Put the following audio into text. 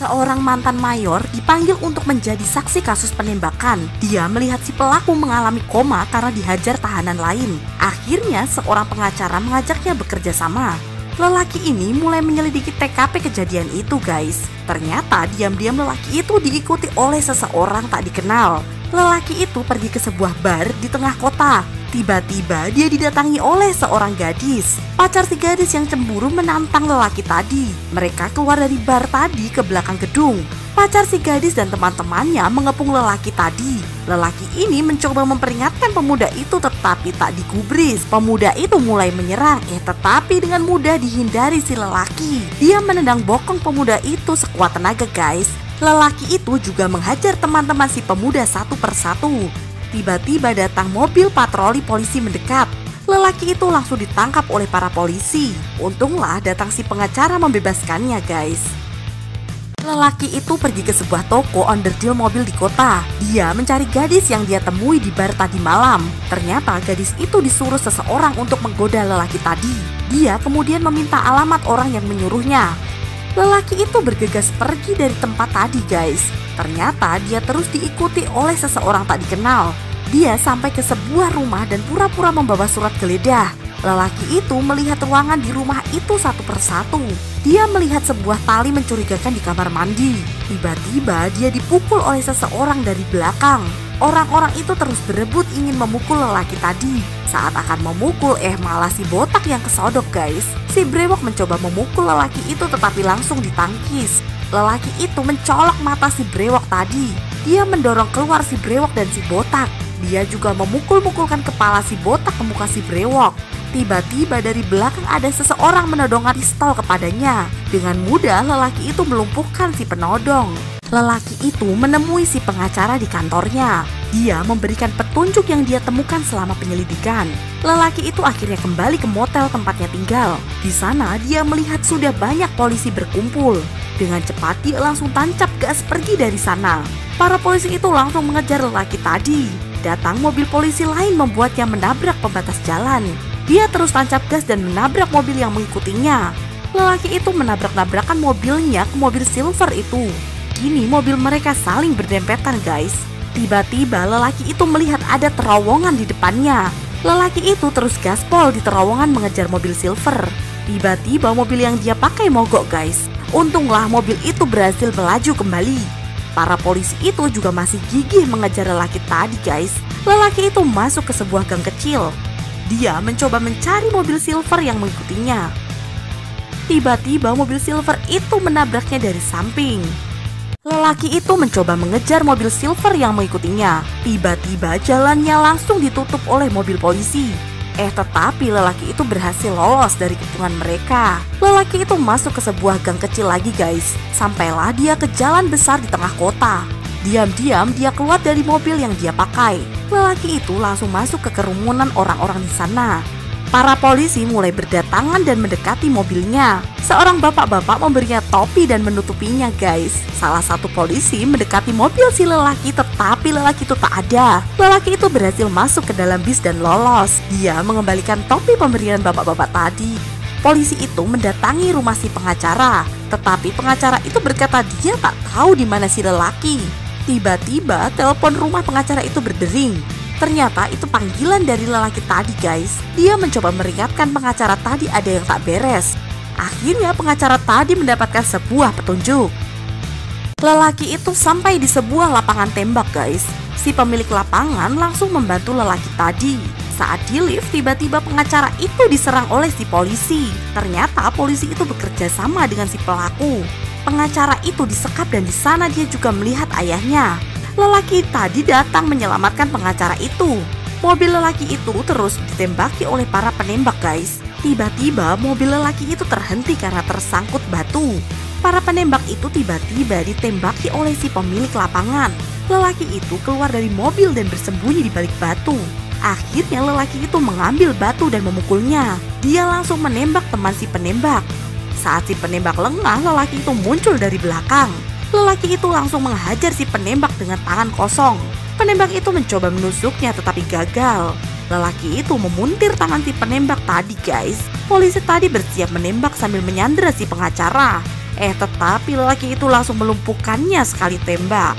Seorang mantan mayor dipanggil untuk menjadi saksi kasus penembakan. Dia melihat si pelaku mengalami koma karena dihajar tahanan lain. Akhirnya seorang pengacara mengajaknya bekerja sama. Lelaki ini mulai menyelidiki TKP kejadian itu guys. Ternyata diam-diam lelaki itu diikuti oleh seseorang tak dikenal. Lelaki itu pergi ke sebuah bar di tengah kota. Tiba-tiba dia didatangi oleh seorang gadis. Pacar si gadis yang cemburu menantang lelaki tadi. Mereka keluar dari bar tadi ke belakang gedung. Pacar si gadis dan teman-temannya mengepung lelaki tadi. Lelaki ini mencoba memperingatkan pemuda itu tetapi tak digubris. Pemuda itu mulai menyerang, tetapi dengan mudah dihindari si lelaki. Dia menendang bokong pemuda itu sekuat tenaga guys. Lelaki itu juga menghajar teman-teman si pemuda satu persatu. Tiba-tiba datang mobil patroli polisi mendekat. Lelaki itu langsung ditangkap oleh para polisi. Untunglah datang si pengacara membebaskannya guys. Lelaki itu pergi ke sebuah toko onderdil mobil di kota. Dia mencari gadis yang dia temui di bar tadi malam. Ternyata gadis itu disuruh seseorang untuk menggoda lelaki tadi. Dia kemudian meminta alamat orang yang menyuruhnya. Lelaki itu bergegas pergi dari tempat tadi guys. Ternyata dia terus diikuti oleh seseorang tak dikenal. Dia sampai ke sebuah rumah dan pura-pura membawa surat geledah. Lelaki itu melihat ruangan di rumah itu satu persatu. Dia melihat sebuah tali mencurigakan di kamar mandi. Tiba-tiba dia dipukul oleh seseorang dari belakang. Orang-orang itu terus berebut ingin memukul lelaki tadi. Saat akan memukul malah si botak yang kesodok guys. Si brewok mencoba memukul lelaki itu tetapi langsung ditangkis. Lelaki itu mencolok mata si brewok tadi. Dia mendorong keluar si brewok dan si botak. Dia juga memukul-mukulkan kepala si botak ke muka si brewok. Tiba-tiba dari belakang ada seseorang menodongkan pistol kepadanya. Dengan mudah lelaki itu melumpuhkan si penodong. Lelaki itu menemui si pengacara di kantornya. Dia memberikan petunjuk yang dia temukan selama penyelidikan. Lelaki itu akhirnya kembali ke motel tempatnya tinggal. Di sana dia melihat sudah banyak polisi berkumpul. Dengan cepat dia langsung tancap gas pergi dari sana. Para polisi itu langsung mengejar lelaki tadi. Datang mobil polisi lain membuatnya menabrak pembatas jalan. Dia terus tancap gas dan menabrak mobil yang mengikutinya. Lelaki itu menabrak-nabrakan mobilnya ke mobil silver itu. Kini mobil mereka saling berdempetan guys. Tiba-tiba lelaki itu melihat ada terowongan di depannya. Lelaki itu terus gaspol di terowongan mengejar mobil silver. Tiba-tiba mobil yang dia pakai mogok guys. Untunglah mobil itu berhasil melaju kembali. Para polisi itu juga masih gigih mengejar lelaki tadi guys. Lelaki itu masuk ke sebuah gang kecil. Dia mencoba mencari mobil silver yang mengikutinya. Tiba-tiba mobil silver itu menabraknya dari samping. Lelaki itu mencoba mengejar mobil silver yang mengikutinya. Tiba-tiba jalannya langsung ditutup oleh mobil polisi. Tetapi lelaki itu berhasil lolos dari kepungan mereka. Lelaki itu masuk ke sebuah gang kecil lagi guys. Sampailah dia ke jalan besar di tengah kota. Diam-diam dia keluar dari mobil yang dia pakai. Lelaki itu langsung masuk ke kerumunan orang-orang di sana. Para polisi mulai berdatangan dan mendekati mobilnya. Seorang bapak-bapak memberinya topi dan menutupinya guys. Salah satu polisi mendekati mobil si lelaki tetapi lelaki itu tak ada. Lelaki itu berhasil masuk ke dalam bis dan lolos. Dia mengembalikan topi pemberian bapak-bapak tadi. Polisi itu mendatangi rumah si pengacara. Tetapi pengacara itu berkata dia tak tahu di mana si lelaki. Tiba-tiba telepon rumah pengacara itu berdering. Ternyata itu panggilan dari lelaki tadi guys. Dia mencoba meringatkan pengacara tadi ada yang tak beres. Akhirnya pengacara tadi mendapatkan sebuah petunjuk. Lelaki itu sampai di sebuah lapangan tembak guys. Si pemilik lapangan langsung membantu lelaki tadi. Saat di lift tiba-tiba pengacara itu diserang oleh si polisi. Ternyata polisi itu bekerja sama dengan si pelaku. Pengacara itu disekap dan di sana dia juga melihat ayahnya. Lelaki tadi datang menyelamatkan pengacara itu. Mobil lelaki itu terus ditembaki oleh para penembak guys. Tiba-tiba mobil lelaki itu terhenti karena tersangkut batu. Para penembak itu tiba-tiba ditembaki oleh si pemilik lapangan. Lelaki itu keluar dari mobil dan bersembunyi di balik batu. Akhirnya lelaki itu mengambil batu dan memukulnya. Dia langsung menembak teman si penembak. Saat si penembak lengah, lelaki itu muncul dari belakang. Lelaki itu langsung menghajar si penembak dengan tangan kosong. Penembak itu mencoba menusuknya tetapi gagal. Lelaki itu memuntir tangan si penembak tadi guys. Polisi tadi bersiap menembak sambil menyandera si pengacara. Tetapi lelaki itu langsung melumpuhkannya sekali tembak.